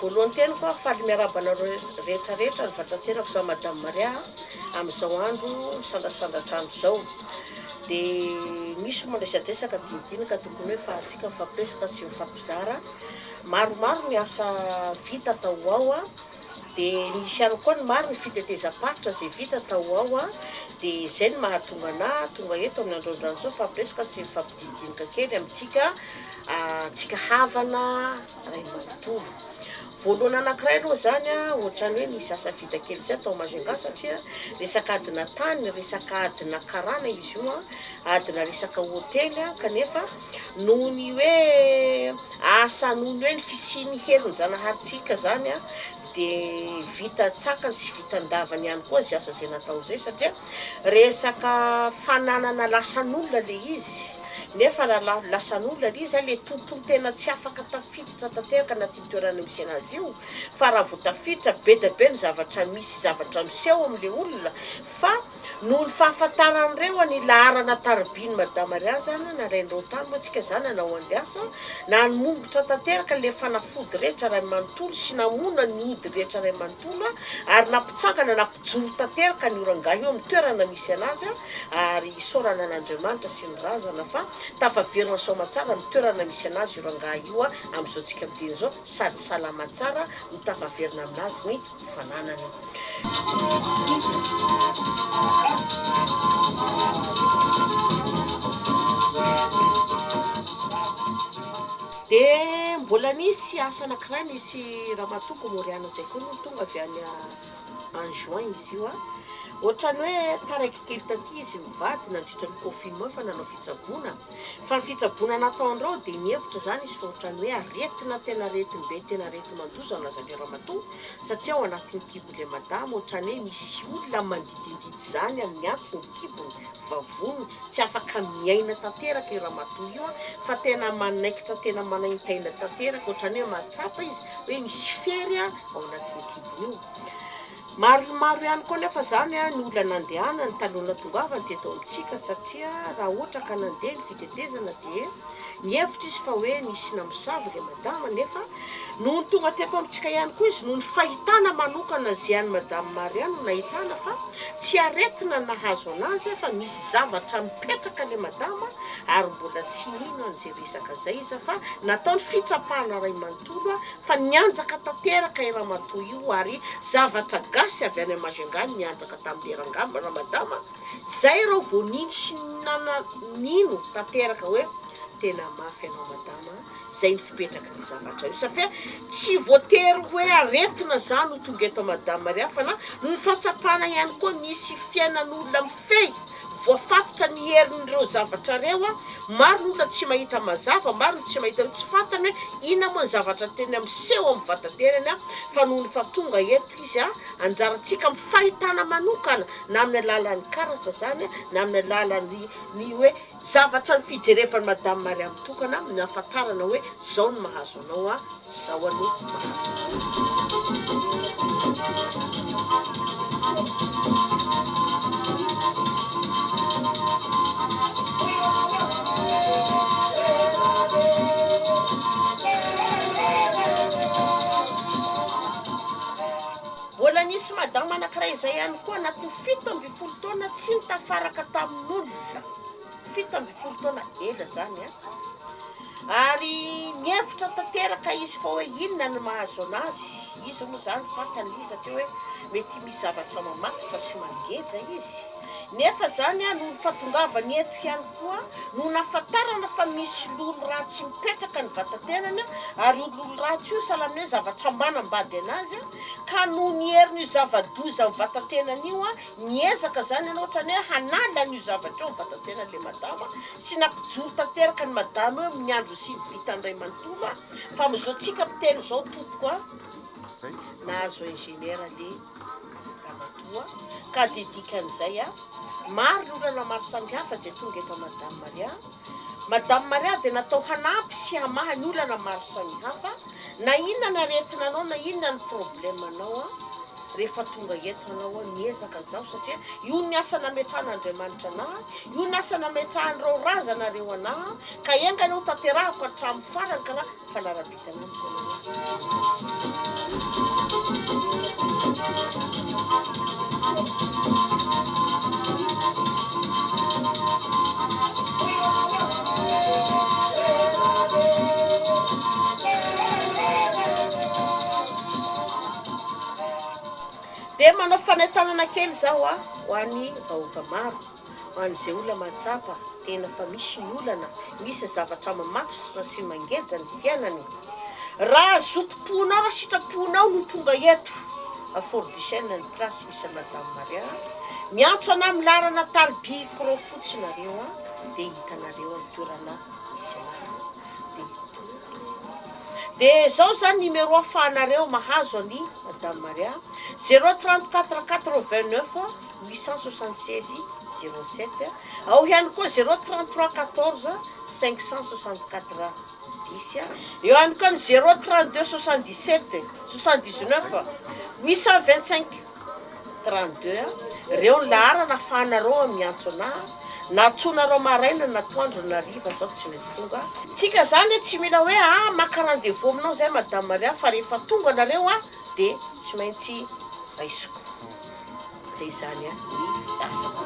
voalohany tena koa faly miarabana rehetrarehetra ny vatantenako za Madame Maria amin'izao andro sandrasandratrano zao. Dia misy mandresadresaka dinidinika tokony hoe fa atsika mifampiresaka sy mifampizara. Maromaro ny asa vita tao ao a, dia misy ihany koa ny maro ny fitetezam-paritra izay vita tao ao a. Dia izay ny mahatonga anahy tonga eto amin'ny androandrano zao fampiresaka sy mifampididinika kely amintsika tsika havana ray manontolo. Voalohany anankiray aloha zany a, ohatrany hoe nisy asa vita kely zay tao Majunga satria resaka adina tany, resaka adina karana izy io a, adina resaka hôtely a, kanefa noho ny hoe asa noho ny hoe ny fisian'ny herin-janaharitsika zany a, dia vita tsakany sy vitandavany ihany koa zay asa zay natao zay satria resaka fananana lasan'olona le izy. Nefa lasan'olona le izy le tompony tena tsy afaka tafiditra tanteraka anatin'ny toerana misy anazy io, fa raha vao tafiditra be dia be ny zavatra misy, zavatra miseho amin'ilay olona. Fa noho ny fahafantaran'ireo ny laharana taribiny Madame Maria zany nalain'ireo tany moa tsika zany nanao an'ilay asa, na nombotra tanteraka le fanafody rehetra ray manontolo sy namona ny ody rehetra ray manontolo, ary nampitsangana nampijoro tanteraka ny oranga io amin'ny toerana misy anazy, ary isaorana an'Andriamanitra sy ny razana fa tafaverina soma tsara amin'ny toerana misy anazy oranga io amin'izao tsika miteny zao, sady salama tsara no tafaverina aminazy ny fananana. Dia mbola nisy asa anankiray nisy ramatoko Moriana zay koa no tonga avy any en juin izy io a. Ohatrany hoe taraiky kely taty izy mivady nandritra ny confinement fa nanao fitsaboana. Fa ny fitsaboana nataon'ireo dia mihevitra zany izy fa ohatrany hoe aretina tena aretiny be, tena arety mandoza lazan'ilay ramatoa, satria ao anatin'ny kibon'ilay madama ohatrany hoe misy olona mandidindidy zany amin'ny antony ny kibony vavony, tsy afaka miaina tanteraka i ramatoa io fa tena manaikitra, tena manaintaina tanteraka, ohatrany hoe mahatsapa izy hoe misy fery ao anatin'ny kibony io. Maromaro ihany koa nefa zany ny olona nandehana ny taloha tongavany teto amintsika, satria raha ohatra ka nandeha ny fitetezana dia mihevitra izy fa hoe nisy namosavy ilay madama, nefa noho ny tonga teto amintsika ihany koa izy noho ny fahitana manokana zay any Madame Maria no nahitana fa tsy aretina nahazo anazy fa misy zavatra mipetraka ilay madama, ary mbola tsy nino an'izay resaka zay izy fa nataony fitsapahana ray manontolo fa nianjaka tanteraka i ramatoa io, ary zavatra gasy avy any Majunga nianjaka tamin'ilay ramadama zay rao vao nino sy nino tanteraka hoe tena mafy anao madama, zay ny fipetraka ny zavatra io. Safia tsy voatery hoe aretina zany ho tonga eto Madame Maria, fa na no ny fahatsapana ihany koa misy fiainan'olona mifehy voafatotra ny herin'ireo zavatra reo maro ny olona tsy mahita mazava, maro ny tsy mahita, tsy fantany hoe inona moa ny zavatra tena miseho amin'ny vatanterany fa noho ny fa tonga eto izy anjarantsika amin'ny fahitana manokana, na amin'ny alalan'ny karatra zany na amin'ny alalan'ny hoe zavatra ny fijerevan'ny Madame Maria mitokana amin'ny ahafantarana hoe zao ny mahazo anao, zao aloha mahazo mbola nisy madama anankiray izay ihany koa anatin'ny 17 taona tsy nitafaraka tamin'olona, 17 taona ela zany ary mihevitra tanteraka izy fa hoe inona ny mahazo anazy. Izy moa zany fantany izy satria hoe mety misy zavatra mamatotra sy mangeja izy, nefa zany noho ny fahatongavany eto ihany koa no nahafantarana fa misy lolo ratsy mipetraka ny vatantenany, ary lolo ratsy io sahalan'ny hoe zavatra manambady anazy, ka noho ny herin'io zava-doza amin'ny vatantenany io niezaka zany ianao ohatrany hoe hanala n'io zavatra io amin'ny vatantenan'ilay madama sy nampijoro tanteraka ny madama hoe amin'ny andro sy vitany ray manontolo, fa amin'izao tsika miteny zao tompoko nahazo ingénieur le ramatoa, ka didikan'izay maro ny olana maro samihafa zay tonga eto Madame Maria. Madame Maria dia natao hanampy sy hamaha ny olana maro samihafa, na inona ny aretina anao na inona ny problème anao rehefa tonga eto anao miezaka zao satria io ny asa nametran'Andriamanitra anahy, io ny asa nametrahan'ireo razanareo anahy, ka engany aho tanterahako hatramin'ny farany karaha fanarabitana amiko dia manao fanentanana kely zaho ho an'ny vahoaka maro, ho an'izay olona matsapa tena fa misy ny olana, misy zavatra mamatotra sy mangeja ny fiainany. Raha zotom-ponao raha sitraponao no tonga eto à Fort du Chêne ny plasy misy Madame Maria, miantso anahy milarana taribiko fotsiny nareo dia hitanareo amin'ny toerana misy anahy. Dia zao zany numéro ahafahanareo mahazo any Madame Maria 034 89 876 07, ao ihany koa 033 14 564 10, eo ihany koa ny 032 77 79 825 32. Reo ny laharana ahafahanareo miantso anahy, na tsonareo maraina na toandro na hariva zao tsy maintsy tonga. Tsika zany tsy mila hoe maka rendez-vous aminao zay Madame Maria, fa rehefa tonga nareo dia tsy maintsy raisiko. Zay zany ny asako.